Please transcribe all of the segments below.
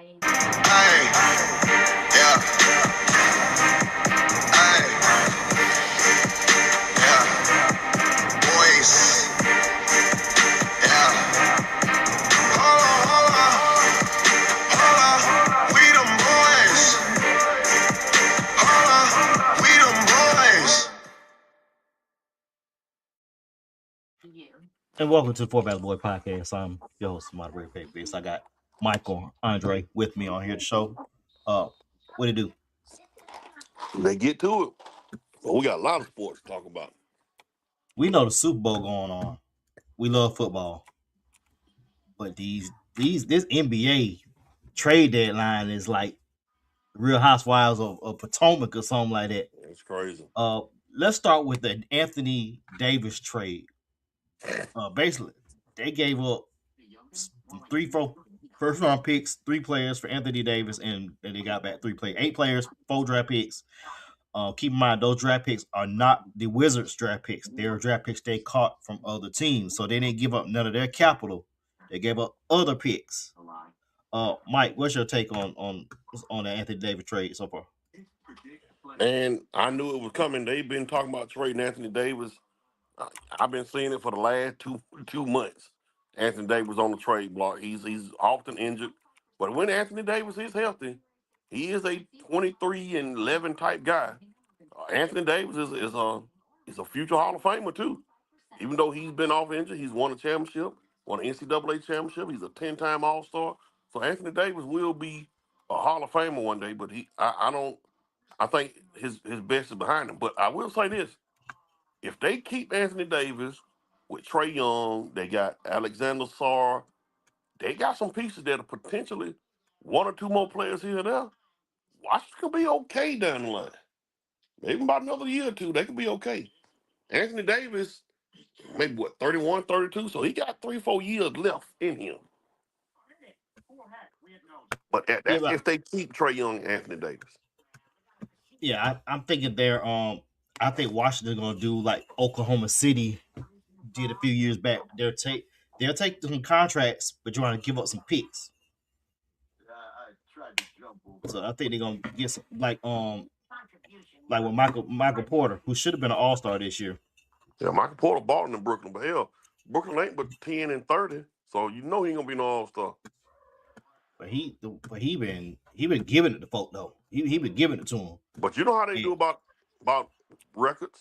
Hey, yeah, hey, yeah, boys, yeah. Hold on, we them boys. Hold on, we them boys. And welcome to the Four Battle Boy Podcast. I'm your host, moderator Faith. I got Michael Andre with me on here to show. What it do? They get to it. Well, we got a lot of sports to talk about. We know the Super Bowl going on. We love football, but this NBA trade deadline is like Real Housewives of Potomac or something like that. It's crazy. Uh, let's start with the Anthony Davis trade. Basically, they gave up three, four first round picks, three players for Anthony Davis, and they got back three players, eight players, four draft picks. Keep in mind those draft picks are not the Wizards draft picks. They're draft picks they caught from other teams, so they didn't give up none of their capital. They gave up other picks. Mike, what's your take on the Anthony Davis trade so far? And I knew it was coming. They've been talking about trading Anthony Davis. I've been seeing it for the last two months. Anthony Davis on the trade block. He's often injured, but when Anthony Davis is healthy, he is a 23-11 type guy. Anthony Davis is a future Hall of Famer too. Even though he's been off injured, he's won a championship, won an NCAA championship. He's a 10-time All Star. So Anthony Davis will be a Hall of Famer one day. But I don't. I think his best is behind him. But I will say this: if they keep Anthony Davis with Trey Young, they got Alexander Sarr. They got some pieces that are potentially one or two more players here and there. Washington could be okay down the line. Maybe about another year or two, they could be okay. Anthony Davis, maybe what, 31, 32. So he got 3, 4 years left in him. But Yeah, that's if they keep Trey Young and Anthony Davis. I'm thinking they're I think Washington's gonna do like Oklahoma City did a few years back. They'll take some contracts, but you want to give up some picks. So I think they're gonna get some like with Michael Porter, who should have been an All Star this year. Yeah, Michael Porter balling in Brooklyn, but hell, Brooklyn ain't but 10 and 30. So you know he ain't gonna be no All-Star. But he been giving it to folk though. He been giving it to him. But you know how they And, do about records?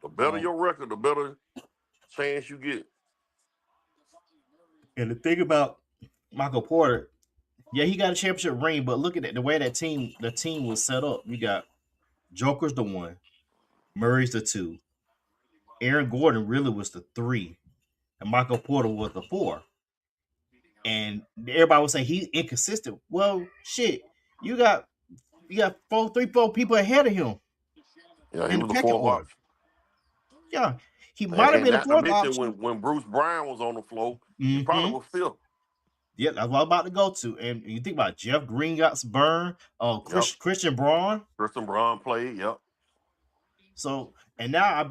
The better um, your record, the better chance you get. and the thing about Michael Porter, yeah, he got a championship ring, but look at that, the way the team was set up. You got Joker's the one, Murray's the two, Aaron Gordon really was the three, and Michael Porter was the four. And everybody would say he's inconsistent. Well, shit, you got four people ahead of him Yeah, he in the was the pecking fourth order. option. Yeah, he might have And been the not to fourth mention option. when Bruce Brown was on the floor, he probably Mm-hmm. was fifth. Yeah, that's what I'm about to go to. And you think about Jeff Green got burned, Yep. Christian Braun. Christian Brown played, yep. So and now I'm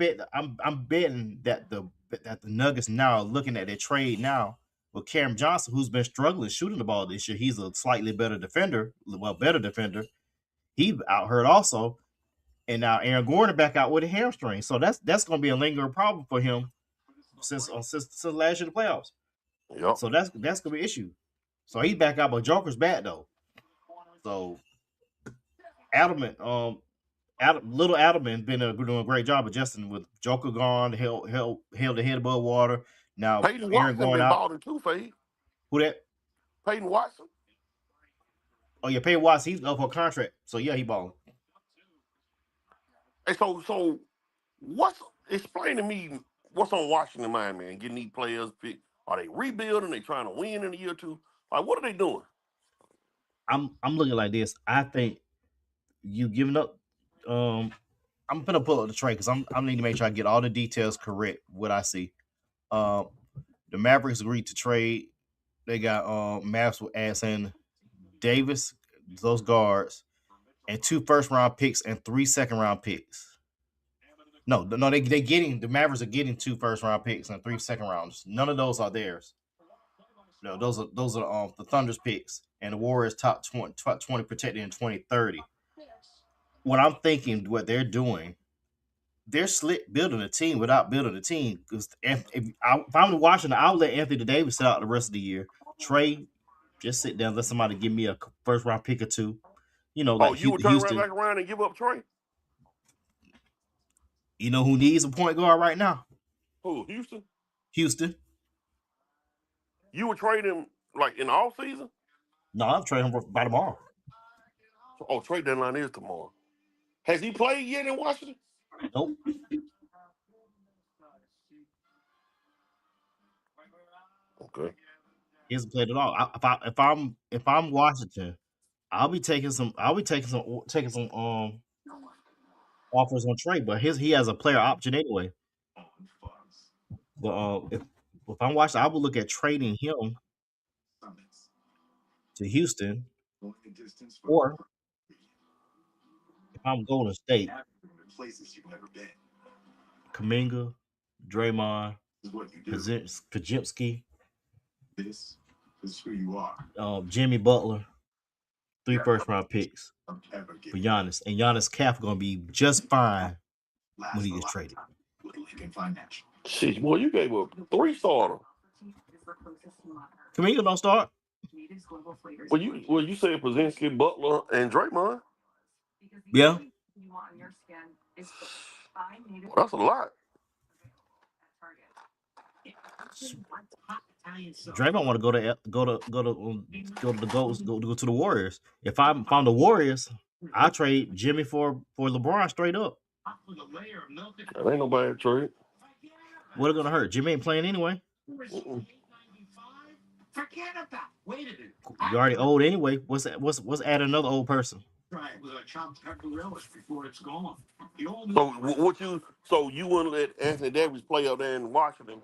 betting that the Nuggets now are looking at their trade now with Cam Johnson, who's been struggling shooting the ball this year. He's a slightly better defender, better defender. He out hurt also, and now Aaron Gordon back out with a hamstring. So that's going to be a lingering problem for him since last year the playoffs. Yep. So that's going to be an issue. So he's back out, but Joker's back though. So Adelman, little Adelman been doing a great job adjusting with Joker gone, held the head above water. Now Peyton Aaron Watson going been out. balling too, Fade. Who that? Peyton Watson. Oh yeah, Payne Watts. He's up for contract. So yeah, he balling. Hey, so what's explain to me what's on Washington mind, man? Getting these players picked. Are they rebuilding? They trying to win in a year or two? Like, what are they doing? I'm looking like this. I think you giving up. I'm gonna pull up the trade because I need to make sure I get all the details correct. What I see. Um, the Mavericks agreed to trade. They got Mavs with ass in Davis, those guards, and two first round picks and three second round picks. No, the Mavericks are getting two first round picks and three second rounds. None of those are theirs. No, those are the Thunder's picks, and the Warriors top 20 protected in 2030. What I'm thinking, what they're doing, they're slick building a team without building a team. Because if I'm watching, I'll let Anthony Davis sit out the rest of the year. Trey, just sit down, let somebody give me a first round pick or two. You know, Oh, like you would turn right Houston. back around and give up Trey? You know who needs a point guard right now? Who? Houston? Houston. You would trade him like in the off season? No, I'm trading him by tomorrow. Oh, trade deadline is tomorrow. Has he played yet in Washington? Nope. Okay. He hasn't played at all. If I'm Washington, I'll be taking some offers on Trey, but he has a player option anyway. But if I'm Washington, I would look at trading him to Houston, or if I'm Golden State, Kuminga, Draymond, Kajipski, Jimmy Butler, 3 first round picks for Giannis, and Giannis cap gonna be just fine when he gets traded. Shit, boy, you gave up 3 starters. Kuminga don't start. Well, you said Pozinski, Butler, and Draymond. Yeah. Well, that's a lot. Draymond want to go to the Ghosts, go to the Warriors. If I'm the Warriors, I trade Jimmy for LeBron straight up. That ain't no bad trade. What it gonna hurt? Jimmy ain't playing anyway. You already old anyway. What's add another old person? So you wouldn't let Anthony Davis play up there in Washington,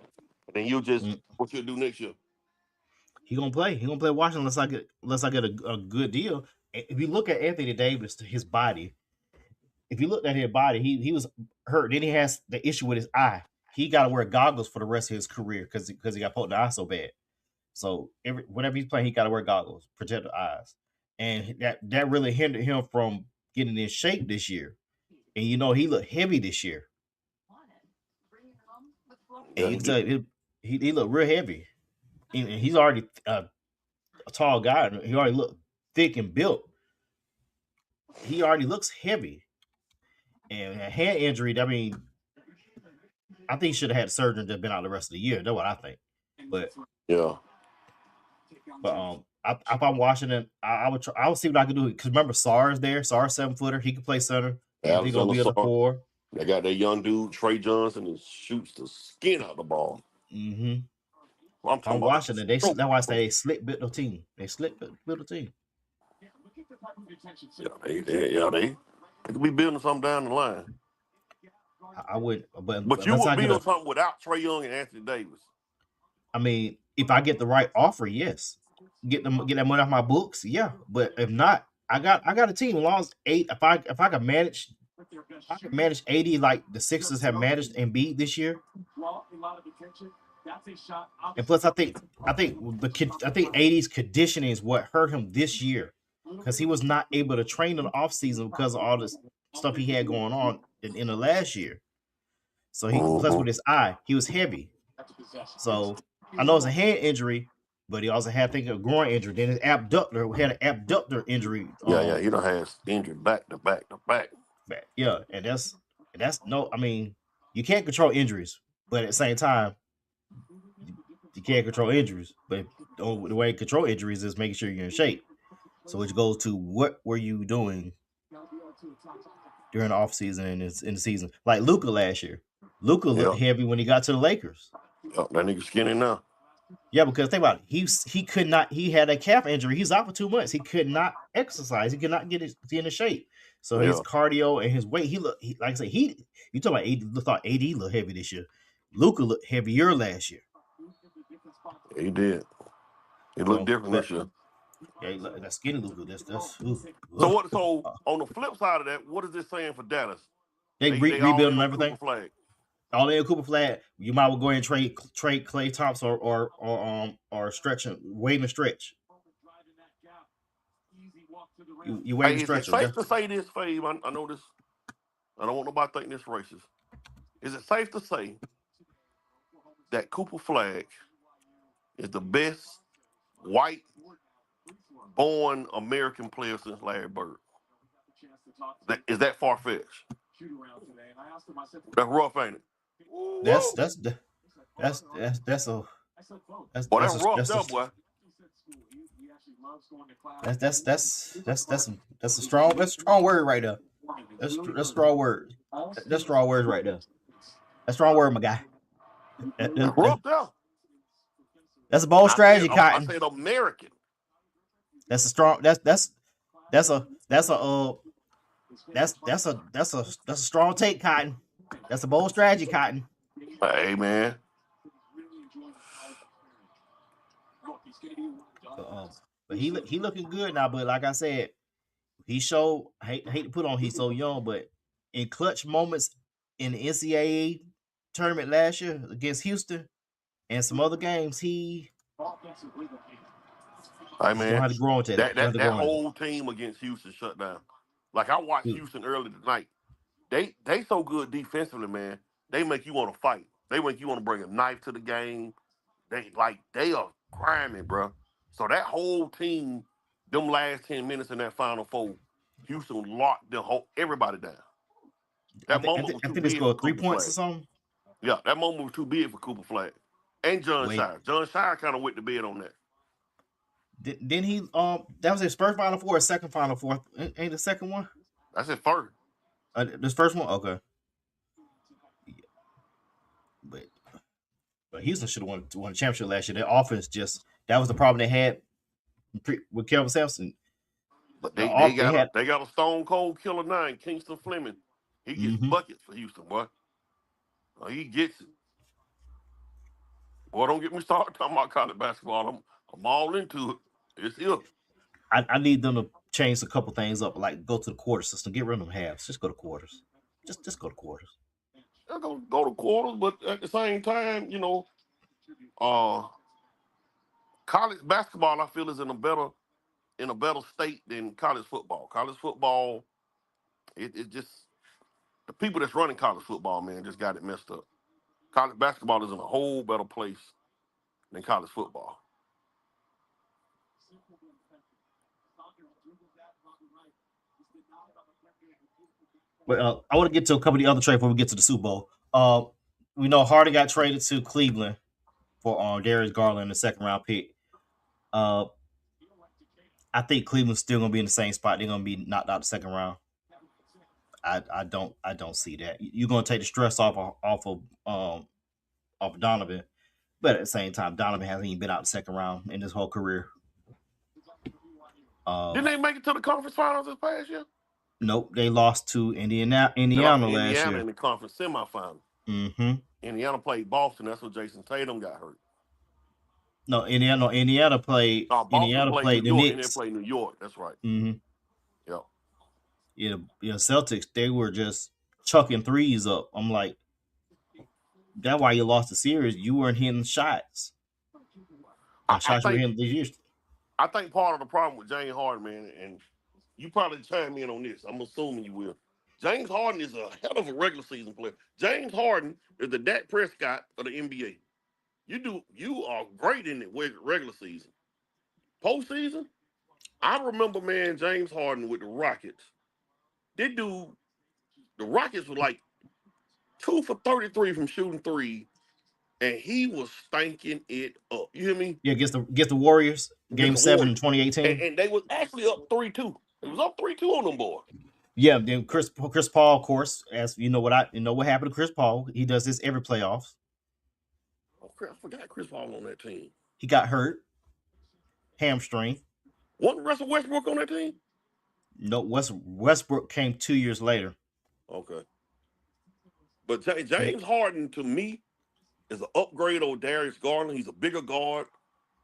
and then you just what you'll do next year? He gonna play. He gonna play Washington unless I get a good deal. If you look at Anthony Davis, his body. If you looked at his body, he was hurt. Then he has the issue with his eye. He got to wear goggles for the rest of his career because he got poked in the eye so bad. So whenever he's playing, he got to wear goggles, protect the eyes, and that really hindered him from getting in shape this year. And you know he looked heavy this year. And you can tell he looked real heavy. And he's already a tall guy. He already looked thick and built. He already looks heavy. And a hand injury, I mean, I think he should have had surgery and been out the rest of the year. That's what I think. But yeah. But if I'm Washington, I would see what I can do. Because remember, Sarr's there. Sarr's 7-footer. He can play center. He's gonna be at the 4. They got that young dude Trey Johnson who shoots the skin out the ball. Mm-hmm. Well, I'm Washington. That's why I say they slick built the team. They slick built the team. Yeah, they could be building something down the line. I would, but you would build something without Trae Young and Anthony Davis. I mean, if I get the right offer, yes. Get that money off my books, yeah. But if not, I got a team. As long as 8, if I can manage, manage 80 like the Sixers have managed Embiid this year. And plus, I think 80's conditioning is what hurt him this year because he was not able to train in the offseason because of all this stuff he had going on in the last year. So he plus with his eye, he was heavy. So I know it's a hand injury, but he also had a groin injury. Then his abductor had an abductor injury. Yeah, he don't have injury back to back. Yeah, and that's no. I mean, you can't control injuries, but at the same time, you can't control injuries. But the way to control injuries is making sure you're in shape. So which goes to what were you doing during the offseason and in the season? Like Luka last year. Luka looked heavy when he got to the Lakers. That nigga skinny now. Yeah, because think about it. He could not. He had a calf injury. He's out for 2 months. He could not exercise. He could not get into shape. So his cardio and his weight. Like I said, you talking about AD? Thought AD looked heavy this year. Luka looked heavier last year. He did. He looked different this year. Yeah, that skinny Luka. That's. So on the flip side of that, what is this saying for Dallas? They rebuilding everything. Flag. all in Cooper Flag, you might well go ahead and trade Klay Thompson or waiting to stretch. You waiting Hey, to is it stretch him. safe to say this, Fave? I know this. I don't want nobody thinking this racist. Is it safe to say that Cooper Flag is the best white born American player since Larry Bird? Is that far fetched? That's rough, ain't it? That's Woo! that's that's that's that's a that's Boy, that's that's a rough, that's a though, boy. that's a strong word right there. That's strong word. That's strong words right there. That's strong word, my guy. That's rough, though. That's a bold strategy, I Cotton. said American. That's a strong. That's a strong take, Cotton. That's a bold strategy, Cotton. Hey, man. But he looking good now. But like I said, he showed. I hate to put on he's so young, but in clutch moments in the NCAA tournament last year against Houston and some other games, Hey, he's gonna man. have to grow into that. That whole team against Houston shut down. Like, I watched Houston early tonight. They so good defensively, man. They make you want to fight. They make you want to bring a knife to the game. They are grimy, bro. So that whole team, them last 10 minutes in that Final Four, Houston locked everybody down. That moment was I too think they big for scored 3 Cooper points or Flag. something. Yeah, that moment was too big for Cooper Flag. And John Wait, Shire. John Shire kind of went to bed on that. didn't he? That was his first Final Four, or second Final Four. Ain't the second one? That's his first. This first one, okay. But Houston should have won the championship last year. Their offense that was the problem they had with Kelvin Sampson. But The they they had got a stone cold killer now, Kingston Fleming. He gets buckets for Houston, boy. He gets it. Boy, don't get me started talking about college basketball. I'm all into it. It's here. I need them to change a couple things up, like go to the quarter system, get rid of them halves, just go to quarters, just go to quarters. They're gonna go to quarters, but at the same time, college basketball I feel is in a better state than college football. College football, it just the people that's running college football, man, just got it messed up. College basketball is in a whole better place than college football. But I want to get to a couple of the other trades before we get to the Super Bowl. We know Harden got traded to Cleveland for Darius Garland, the second round pick. I think Cleveland's still gonna be in the same spot. They're gonna be knocked out the second round. I don't see that. You're gonna take the stress off of Donovan, but at the same time, Donovan hasn't even been out the second round in his whole career. Didn't they make it to the conference finals this past year? Nope, they lost to Indiana last year in the conference semifinal. Mm-hmm. Indiana played Boston. That's when Jason Tatum got hurt. No, Indiana played. Boston Indiana played New the York. Knicks. They played New York. That's right. Mm-hmm. Yeah. Celtics, they were just chucking threes up. I'm like, that's why you lost the series. You weren't hitting shots. Shots you were hitting these years. I think part of the problem with James Harden, man, and you probably chime in on this. I'm assuming you will. James Harden is a hell of a regular season player. James Harden is the Dak Prescott of the NBA. You are great in the regular season. Postseason, I remember, man, James Harden with the Rockets. The Rockets were like 2 for 33 from shooting three, and he was stinking it up. You hear me? Yeah, against the Warriors, Game 7 in 2018. And they was actually up 3-2. It was up 3-2 on them boys. Yeah, then Chris Paul, of course, as you know what happened to Chris Paul. He does this every playoffs. Oh, I forgot Chris Paul on that team. He got hurt, hamstring. Wasn't Russell Westbrook on that team? No, Westbrook came 2 years later. Okay. But James Harden, to me, is an upgrade on Darius Garland. He's a bigger guard.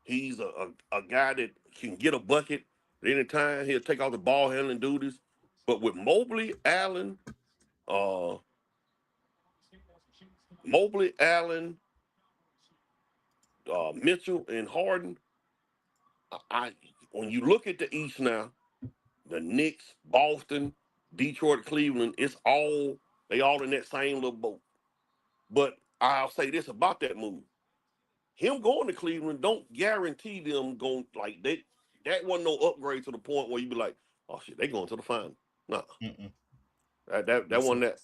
He's a guy that can get a bucket at any time. He'll take out the ball handling duties. But with Mobley, Allen, Mobley, Allen, Mitchell, and Harden. When you look at the East now, the Knicks, Boston, Detroit, Cleveland, they all in that same little boat. But I'll say this about that move. Him going to Cleveland don't guarantee them going like that wasn't no upgrade to the point where you be like, oh shit, they going to the final. No. That wasn't that.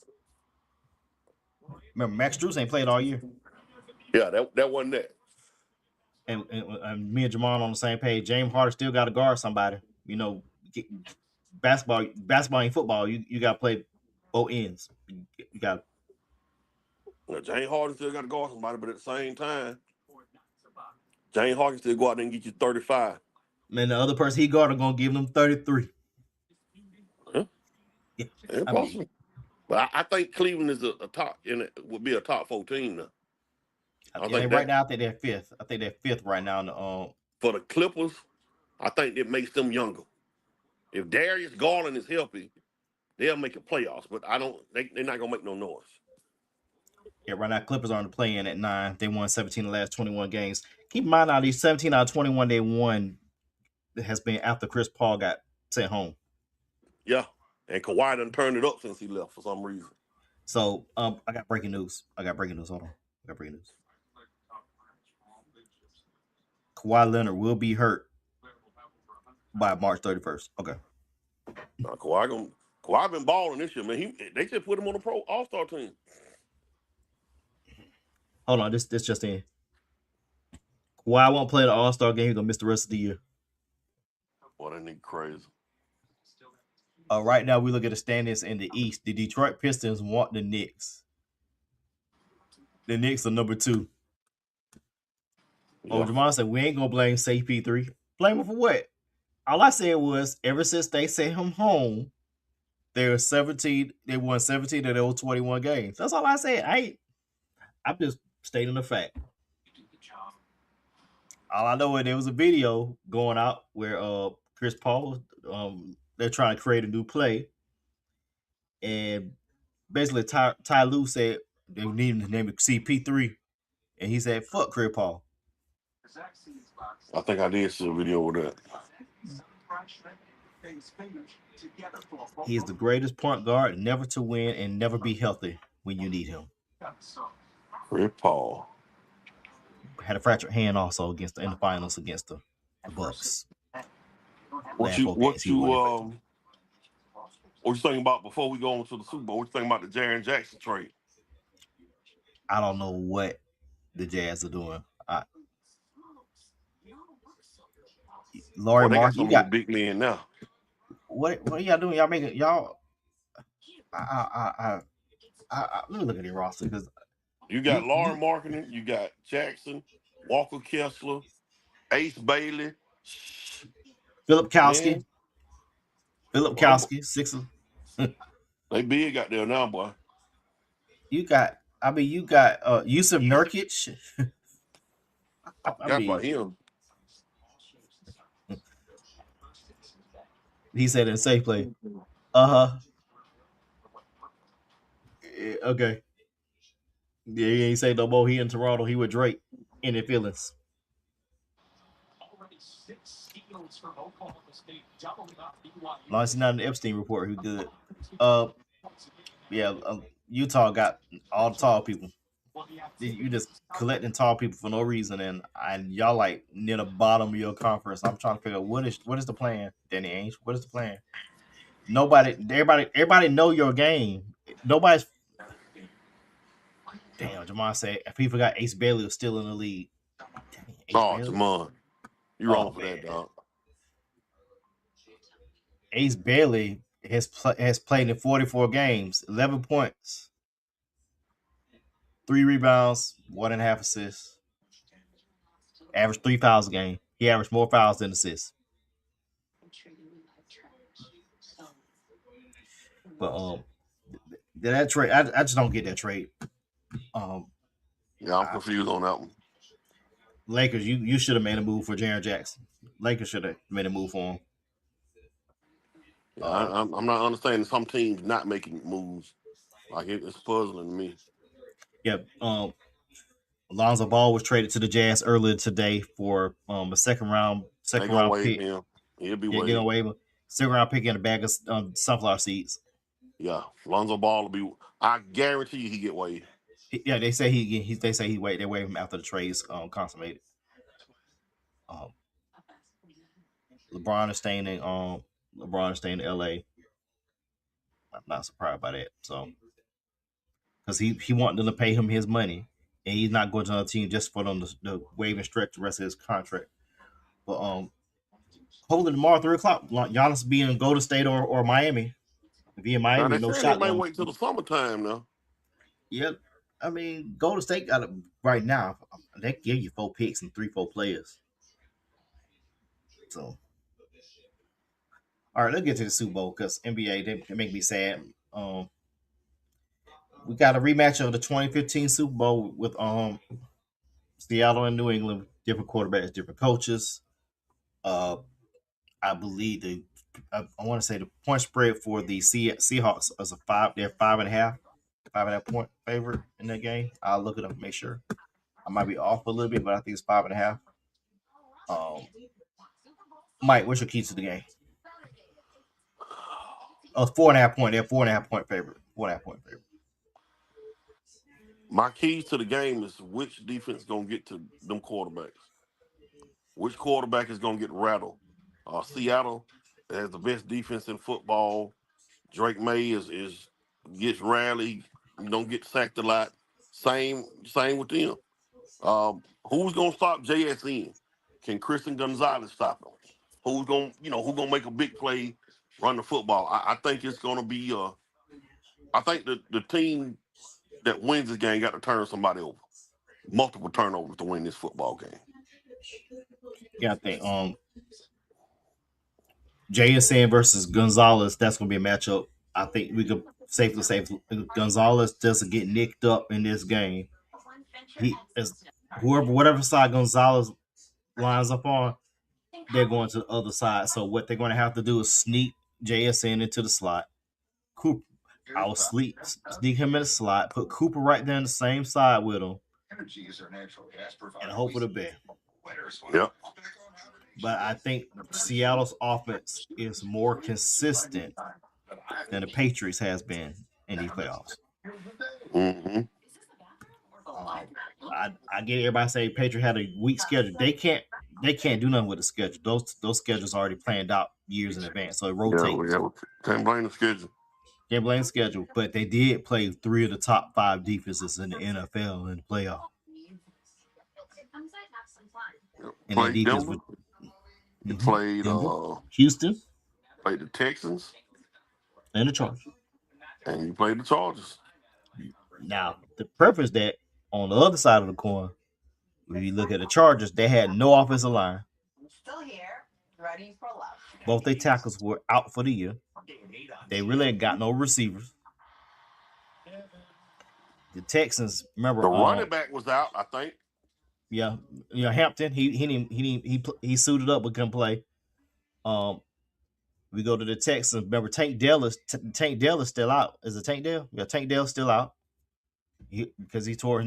Remember, Max Strus ain't played all year. Yeah, that wasn't that. And me and Jamon on the same page. James Harden still got to guard somebody. You know, basketball ain't football. You got to play both ends. You got. Well, James Harden still got to guard somebody, but at the same time, James Harden still go out there and get you 35. Man, the other person he guarded gonna give him 33. Huh? Yeah, possible. But I think Cleveland is a top, and it would be a top 14 now. Right now, I think they're fifth. I think they're fifth right now. In the, for the Clippers, I think it makes them younger. If Darius Garland is healthy, they'll make it playoffs. But they're not gonna make no noise. Yeah, right now Clippers are on the play-in at 9. They won 17 of the last 21 games. Keep in mind now, these 17 out of 21 they won has been after Chris Paul got sent home. Yeah, and Kawhi done turned it up since he left for some reason. So, I got breaking news. Hold on. I got breaking news. Kawhi Leonard will be hurt by March 31st. Okay. Now, Kawhi been balling this year, man. They just put him on the Pro All-Star team. Hold on, this just in. Kawhi won't play the All-Star game. He's gonna miss the rest of the year. Boy, that nigga crazy. Right now, we look at the standings in the East. The Detroit Pistons want the Knicks. The Knicks are number 2. Yeah. Jamon said, we ain't going to blame CP3. Blame him for what? All I said was, ever since they sent him home, they won 17 of those 21 games. That's all I said. I'm just stating the fact. All I know is there was a video going out where Chris Paul, they're trying to create a new play. And basically, Ty Lue said they needed to name it CP3. And he said, fuck Chris Paul. I think I did see a video with that. He is the greatest point guard never to win and never be healthy when you need him. Chris Paul had a fractured hand also in the finals against the Bucks. What you thinking about before we go on to the Super Bowl? What you thinking about the Jaren Jackson trade? I don't know what the Jazz are doing. Laurie Mark, you got big men now. What are y'all doing? Y'all making y'all? Let me look at your roster because you got Laurie Marketing, you got Jackson, Walker Kessler, Ace Bailey, Philip Kowski. Philip Kowski, Sixers. They big out there now, boy. You got Yusuf Nurkic. I forgot about him. He said in safe play. Okay. Yeah, he ain't say no more. He in Toronto. He with Drake in the feelings. Long as he's not in the Epstein report, who good. Utah got all the tall people. You just collecting tall people for no reason, and y'all like near the bottom of your conference. I'm trying to figure out what is the plan, Danny Ainge. What is the plan? Everybody know your game. Nobody's. Damn, Jamon said people got Ace Bailey was still in the league. Jamon, you wrong for that, dog. Ace Bailey has played in 44 games, 11 points, 3 rebounds, 1.5 assists. Averaged 3 fouls a game. He averaged more fouls than assists. But that trade, I just don't get that trade. Yeah, I'm confused on that one. Lakers, you should have made a move for Jaren Jackson. Lakers should have made a move for him. I'm not understanding some teams not making moves. Like it's puzzling to me. Yeah. Alonzo Ball was traded to the Jazz earlier today for a second round They gonna waive pick. him. He'll be Yeah, they're gonna waived. waive a second round pick and a bag of sunflower seeds. Yeah, Lonzo Ball will be. I guarantee you he get waived. Yeah, they say they waive him after the trades consummated. LeBron is staying in LA. I'm not surprised by that. So because he wanted them to pay him his money, and he's not going to another team just for them to waive and stretch the rest of his contract. But hopefully tomorrow 3 o'clock, Giannis be in Golden State or Miami. If he in Now Miami, they no said they shot may going. wait till the summertime now. Yeah, I mean Golden State got it right now. They give you 4 picks and 4 players. So all right, let's get to the Super Bowl because NBA they make me sad. We got a rematch of the 2015 Super Bowl with Seattle and New England, different quarterbacks, different coaches. Uh, I believe I want to say the point spread for the Seahawks is a 5. They're 5.5 point favorite in that game. I'll look it up and make sure. I might be off a little bit, but I think it's 5.5. Mike, what's your keys to the game? Oh, 4.5 point. They're 4.5 point favorite. 4.5 point favorite. My keys to the game is which defense gonna get to them quarterbacks. Which quarterback is gonna get rattled? Seattle has the best defense in football. Drake May is gets rarely, don't get sacked a lot. Same with them. Who's gonna stop JSN? Can Christian Gonzalez stop him? Who's gonna make a big play, run the football? I think it's gonna be. I think the team that wins this game got to turn somebody over, multiple turnovers to win this football game. Yeah, I think JSN versus Gonzalez. That's gonna be a matchup. I think we could safely say if Gonzalez doesn't get nicked up in this game, he is whatever side Gonzalez lines up on, they're going to the other side. So what they're going to have to do is sneak JSN into the slot. Cooper, I'll sneak him in the slot, put Cooper right there on the same side with him, and hope for the best. Yep. But I think Seattle's offense is more consistent than the Patriots has been in these playoffs. Mm-hmm. I get everybody say Patriots had a weak schedule. They can't do nothing with the schedule. Those schedules are already planned out years in advance, so it rotates. Yeah, can't blame the schedule. Can't blame the schedule, but they did play 3 of the top 5 defenses in the NFL in the playoff. And that defense Denver. You played Houston, played the Texans, and the Chargers. And you played the Chargers. Now, the purpose that on the other side of the coin, when you look at the Chargers, they had no offensive line. Still here, ready for love. Both their tackles were out for the year. They really ain't got no receivers. The Texans, remember, the running back was out, I think. Yeah, Hampton. He suited up but couldn't play. We go to the Texans. Remember, Tank Dell is still out. Is it Tank Dell? Yeah, Tank Dell's still out. Because he tore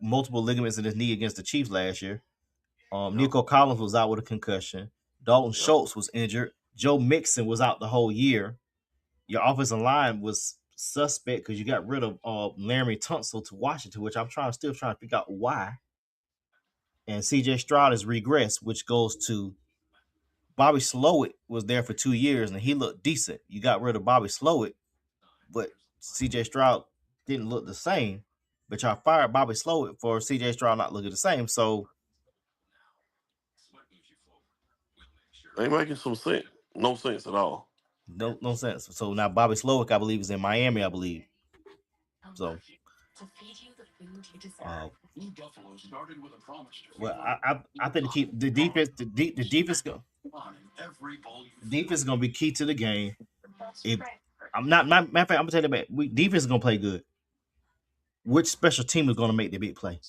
multiple ligaments in his knee against the Chiefs last year. Nico Collins was out with a concussion. Dalton Schultz was injured. Joe Mixon was out the whole year. Your offensive line was suspect because you got rid of Laremy Tunsil to Washington, which I'm still trying to figure out why. And CJ Stroud has regressed, which goes to Bobby Slowik was there for 2 years and he looked decent. You got rid of Bobby Slowik, but CJ Stroud didn't look the same. But y'all fired Bobby Slowik for CJ Stroud not looking the same. So they making some sense. No sense at all. No sense. So now Bobby Slowik, I believe, is in Miami, I believe. So well, I think to keep the defense is gonna be key to the game. Matter of fact, I'm gonna tell you about defense is gonna play good. Which special team is gonna make the big play?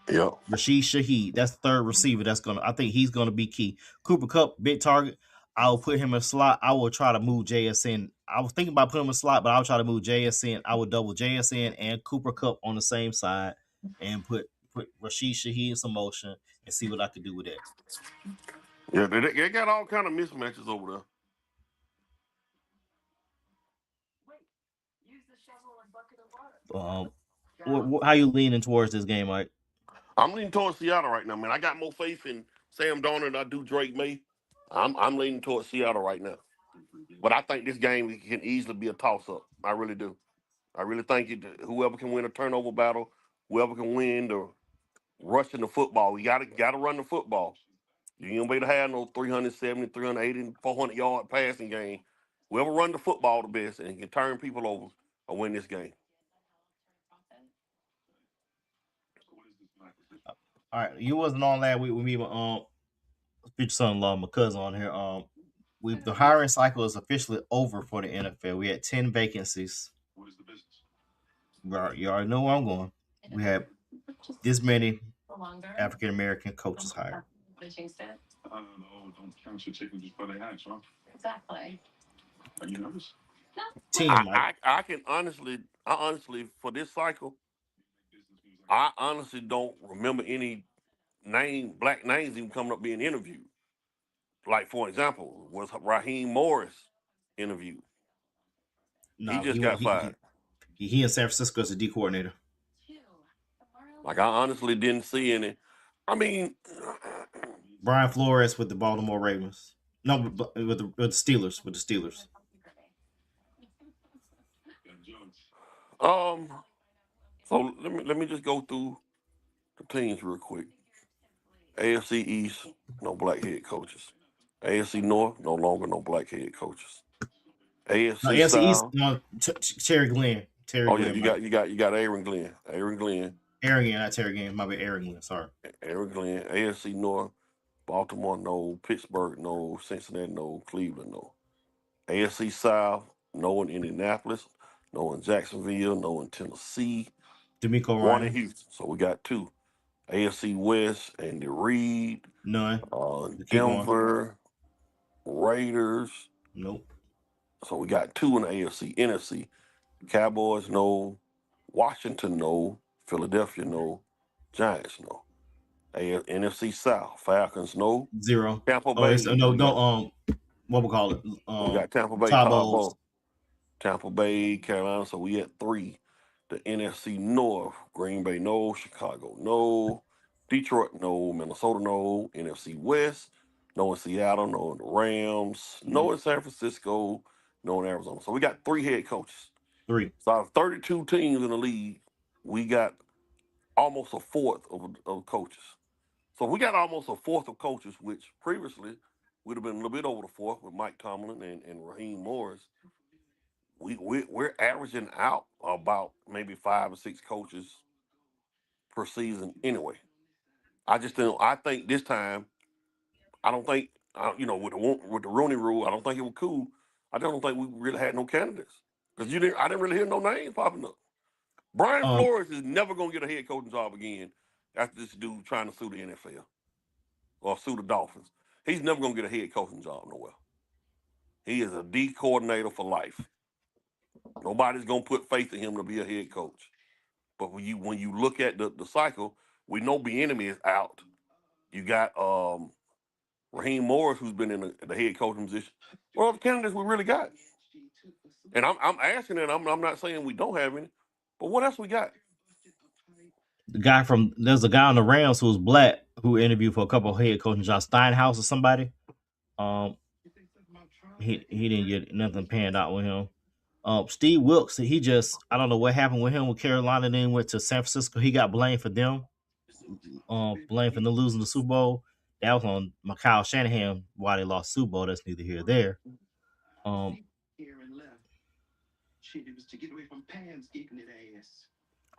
Yeah. Rashid Shaheed, that's the third receiver. I think he's gonna be key. Cooper Kupp, big target. I'll put him in slot. I will try to move JSN. I was thinking about putting him in slot, but I'll try to move JSN. I would double JSN and Cooper Kupp on the same side and put Rashid Shaheed in some motion and see what I could do with that. Yeah, they got all kind of mismatches over there. How you leaning towards this game, Mike? I'm leaning towards Seattle right now, man. I got more faith in Sam Darnold than I do Drake May. I'm leaning towards Seattle right now. But I think this game can easily be a toss-up. I really do. I really think whoever can win a turnover battle, whoever can win the rushing the football, we gotta run the football. You ain't gonna be able to have no 370, 380, 400-yard passing game. Whoever run the football the best and can turn people over will win this game. All right, you wasn't on last week with me, future son-in-law, my cousin on here. The hiring cycle is officially over for the NFL. We had 10 vacancies. You already know where I'm going. We have this many African American coaches hired. Exactly. Are you nervous? I honestly, for this cycle, I honestly don't remember any black names even coming up being interviewed. Like, for example, was Raheem Morris interviewed? No, he just got fired. He in San Francisco as a D coordinator. Like, I honestly didn't see any. I mean, Brian Flores with the Baltimore Ravens. No, with the Steelers. With the Steelers. So let me just go through the teams real quick. AFC East, no black head coaches. AFC North, no longer no black head coaches. AFC South, East, no, Terry Glenn. Glenn, you got Aaron Glenn. Aaron Glenn, not Terry Glenn. My bad, Aaron Glenn. Sorry. Aaron Glenn. AFC North, Baltimore, no. Pittsburgh, no. Cincinnati, no. Cleveland, no. AFC South, no in Indianapolis, no in Jacksonville, no in Tennessee. DeMeco Ryan. One in Houston. So we got 2. AFC West, Andy Reid. None. Denver, Raiders. Nope. So we got 2 in the AFC. NFC, Cowboys, no. Washington, no. Philadelphia, no. Giants, no. NFC South, Falcons, no. 0. Tampa Bay. What we call it? We got Tampa Bay, Tampa Bay, Carolina. So we had 3. The NFC North, Green Bay, no. Chicago, no. Detroit, no. Minnesota, no. NFC West, no in Seattle, no in the Rams, no in San Francisco, no in Arizona. So we got 3 head coaches. 3. So out of 32 teams in the league, we got almost a fourth of coaches. So we got almost a fourth of coaches, which previously would have been a little bit over the fourth with Mike Tomlin and Raheem Morris. We're averaging out about maybe 5 or 6 coaches per season anyway. I think this time, I don't think, with the Rooney Rule, I don't think it was cool. I don't think we really had no candidates because I didn't really hear no names popping up. Brian Flores is never going to get a head coaching job again after this dude trying to sue the NFL or sue the Dolphins. He's never going to get a head coaching job nowhere. He is a D coordinator for life. Nobody's going to put faith in him to be a head coach. But when you look at the cycle, we know Bieniemy is out. You got Raheem Morris, who's been in the head coaching position. Well, the candidates we really got. And I'm asking it. I'm not saying we don't have any. But what else we got? There's a guy on the Rams who's black who interviewed for a couple of head coaching jobs, Steinhaus or somebody. He didn't get nothing panned out with him. Steve Wilkes, I don't know what happened with him with Carolina. Then went to San Francisco. He got blamed for them. Blamed for them losing the Super Bowl. That was on Kyle Shanahan why they lost Super Bowl. That's neither here nor there.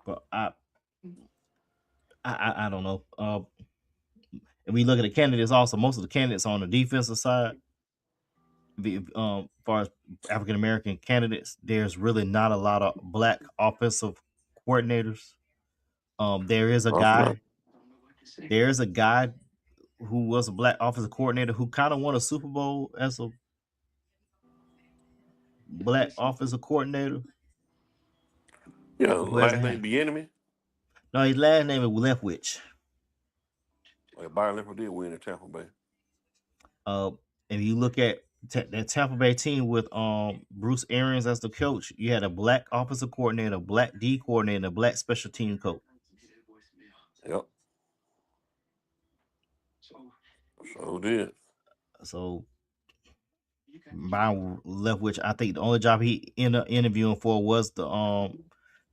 But I don't know. And we look at the candidates also. Most of the candidates on the defensive side, as far as African American candidates, there's really not a lot of black offensive coordinators. There is a guy who was a black offensive coordinator who kind of won a Super Bowl as a black offensive coordinator. Yeah, Who hasn't last name had? be enemy. No, his last name is Leftwich. Like Byron Leftwich did win in Tampa Bay. If you look at that Tampa Bay team with Bruce Arians as the coach, you had a black offensive coordinator, a black D coordinator, a black special team coach. Yep. So did. So Byron Leftwich, I think the only job he ended up interviewing for was the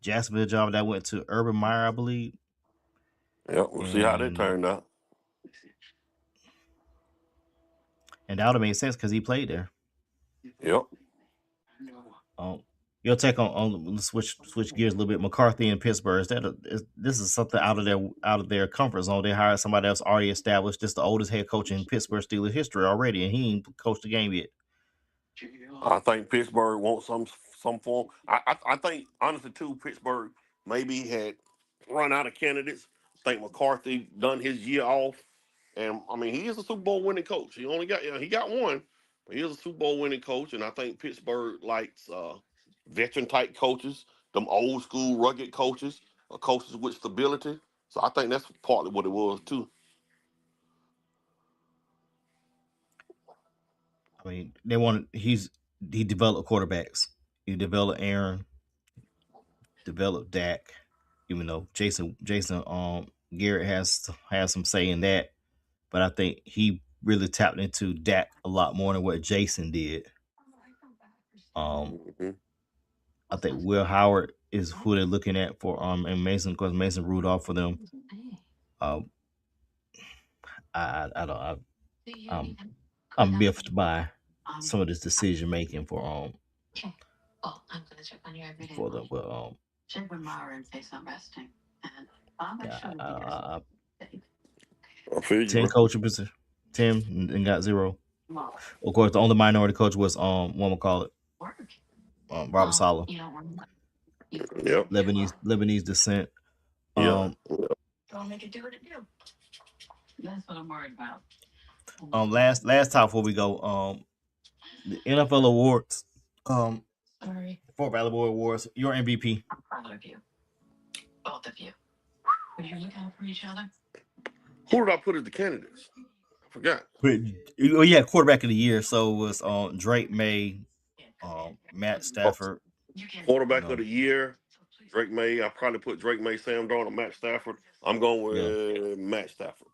Jacksonville job that went to Urban Meyer, I believe. Yep, we'll see how that turned out. And that would have made sense because he played there. Yep. Your take on switch gears a little bit. McCarthy in Pittsburgh, this is something out of their comfort zone. They hired somebody else already established. This is the oldest head coach in Pittsburgh Steelers history already, and he ain't coached the game yet. I think Pittsburgh wants some form. I think honestly too, Pittsburgh maybe had run out of candidates. I think McCarthy done his year off, and I mean he is a Super Bowl winning coach. He only got he got one, but he is a Super Bowl winning coach, and I think Pittsburgh likes veteran type coaches, them old school rugged coaches, coaches with stability. So I think that's partly what it was too. I mean, he developed quarterbacks. He developed Aaron, developed Dak. Even though Jason Garrett has some say in that, but I think he really tapped into Dak a lot more than what Jason did. I think Will Howard is who they're looking at for and Mason, because Mason Rudolph for them. I'm miffed by some of this decision making for I'm gonna check on you every day. for them. But check with Mara and say I'm resting. And I feel you, 10 coaching position, 10 and got 0. Of course, the only minority coach was what we call it, Robert Saleh. Yep. Lebanese descent. Yeah. Don't make it do what it do. That's what I'm worried about. Last time before we go, the NFL awards. Sorry. Fort Valley Boy Awards. Your MVP. I'm proud of you. Both of you. Would you look out for each other? Who did I put as the candidates? I forgot. Oh yeah, quarterback of the year. So it was Drake May, Matt Stafford. Quarterback of the year, Drake May. I probably put Drake May, Sam Darnold, Matt Stafford. I'm going with Matt Stafford.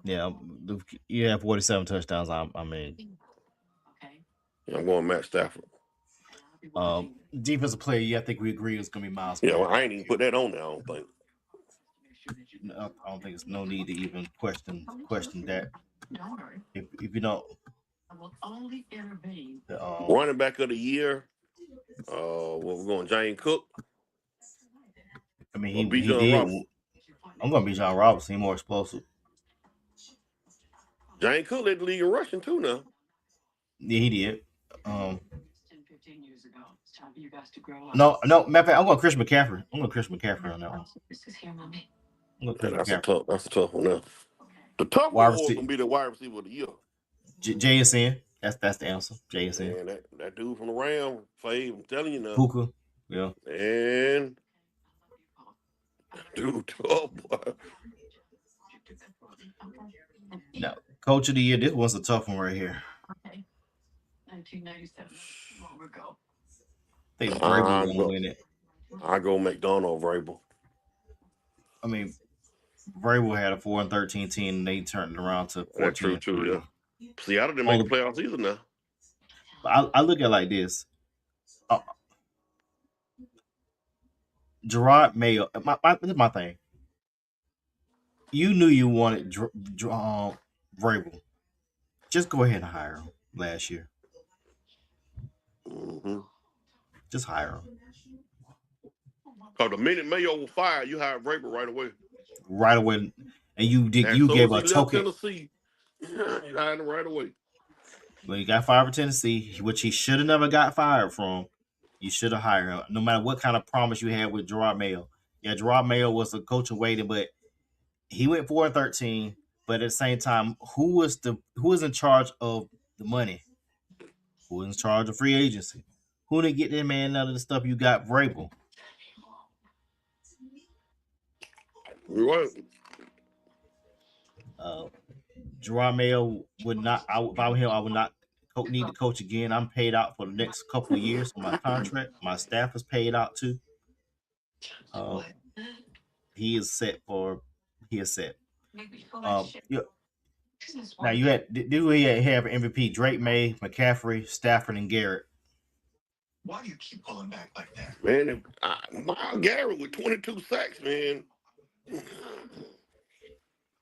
Yeah, you have 47 touchdowns. I mean, yeah, I'm going Matt Stafford. Defensive player, yeah, I think we agree it's gonna be Miles. Yeah, well, I ain't even put that on there. I don't think. No, I don't think there's no need to even question that. If you don't, running back of the year, we're going James Cook. I mean, he did. I'm gonna be John Robinson. He's more explosive. James Cook led the league in rushing too now. Yeah, he did. No, matter of fact, I'm going Christian McCaffrey. I'm going Christian McCaffrey on that one. That's a tough one now. The tough one is gonna be the wide receiver of the year. JSN. That's the answer. JSN. Man, that dude from the Rams, Fave, I'm telling you now. Puka. Yeah. And dude, tough boy. No, coach of the year. This one's a tough one right here. 1997. Long ago. I think Vrabel will win it. I go McDonald, Vrabel. I mean, Vrabel had a 4-13 team, and they turned it around to 14. True, yeah. Seattle didn't make the playoffs either now. I look at it like this. Gerard Mayo. This is my thing. You knew you wanted Vrabel. Just go ahead and hire him last year. Mm-hmm. Just hire him. Because the minute Mayo was fired, you hired Vrabel right away. Right away. And you gave a token. Tennessee, you hired him right away. Well, he got fired for Tennessee, which he should have never got fired from. You should have hired him, no matter what kind of promise you had with Gerard Mayo. Yeah, Gerard Mayo was the coach in waiting, but he went 4-13. But at the same time, who is in charge of the money? Who is in charge of free agency? Who didn't get that man none of the stuff you got Vrabel? Right. Jerome Mayo would not. If I were him, I would not need to coach again. I'm paid out for the next couple of years on my contract. My staff is paid out too. He is set for. He is set. Now you had have MVP Drake May, McCaffrey, Stafford, and Garrett. Why do you keep pulling back like that? Man, Myles Garrett with 22 sacks, man.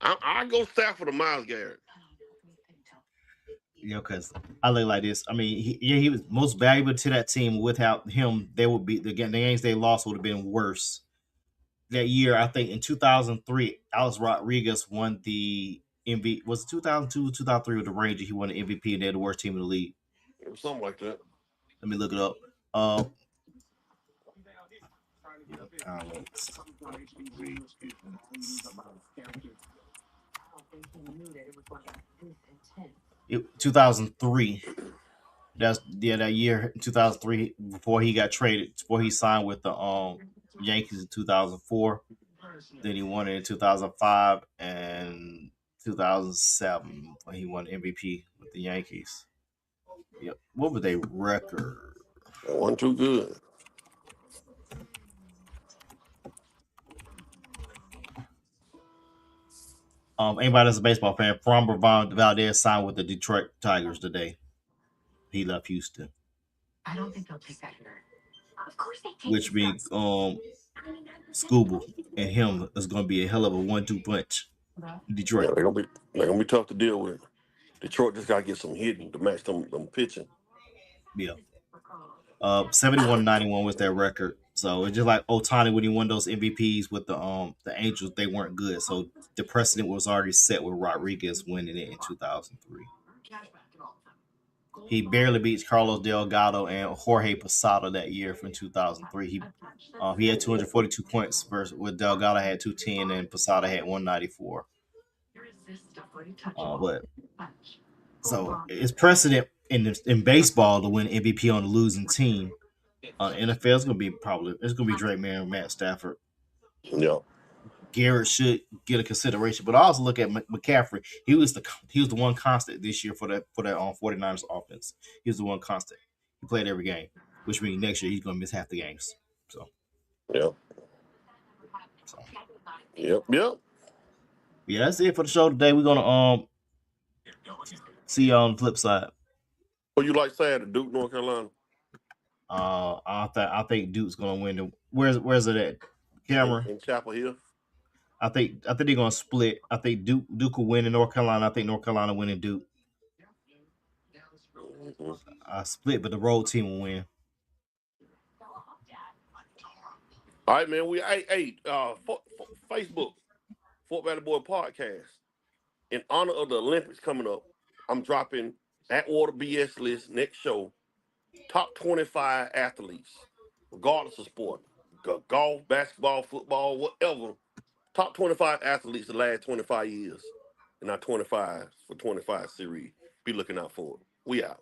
I go Stafford or Myles Garrett. Because I look like this. I mean, he was most valuable to that team. Without him, they would be the games they lost would have been worse. That year, I think in 2003, Alex Rodriguez won the MVP. Was it 2002, 2003 with the Rangers? He won the MVP, and they're the worst team in the league. Something like that. Let me look it up. It 2003. That year 2003 before he got traded, before he signed with the Yankees in 2004. Then he won it in 2005 and 2007 when he won MVP with the Yankees. Yep. What was their record? That wasn't too good. Anybody that's a baseball fan, Framber Valdez signed with the Detroit Tigers today. He left Houston. I don't think they'll take that here. Of course they take. Which means Scooble and him is going to be a hell of a 1-2 punch. Detroit. Yeah, they're gonna be tough to deal with. Detroit just got to get some hitting to match them pitching. Yeah. 71-91 was their record. So it's just like Ohtani when he won those MVPs with the Angels, they weren't good. So the precedent was already set with Rodriguez winning it in 2003. He barely beats Carlos Delgado and Jorge Posada that year from 2003. He had 242 points versus with Delgado had 210 and Posada had 194. But so it's precedent in baseball to win MVP on a losing team. NFL is gonna be Drake May and Matt Stafford. Yeah. Garrett should get a consideration, but I also look at McCaffrey. He was the one constant this year for that 49ers offense. He was the one constant. He played every game, which means next year he's gonna miss half the games. So. Yep. Yep. Yeah, that's it for the show today. We're gonna see you on the flip side. What you like saying to Duke, North Carolina? I think Duke's gonna win. Where's it at? Cameron in Chapel Hill. I think they're gonna split. I think Duke will win in North Carolina. I think North Carolina win in Duke. I split, but the road team will win. All right, man. Facebook, Fort Valley Boy Podcast. In honor of the Olympics coming up, I'm dropping Atwater BS list next show. Top 25 athletes, regardless of sport, golf, basketball, football, whatever. Top 25 athletes the last 25 years in our 25 for 25 series. Be looking out for it. We out.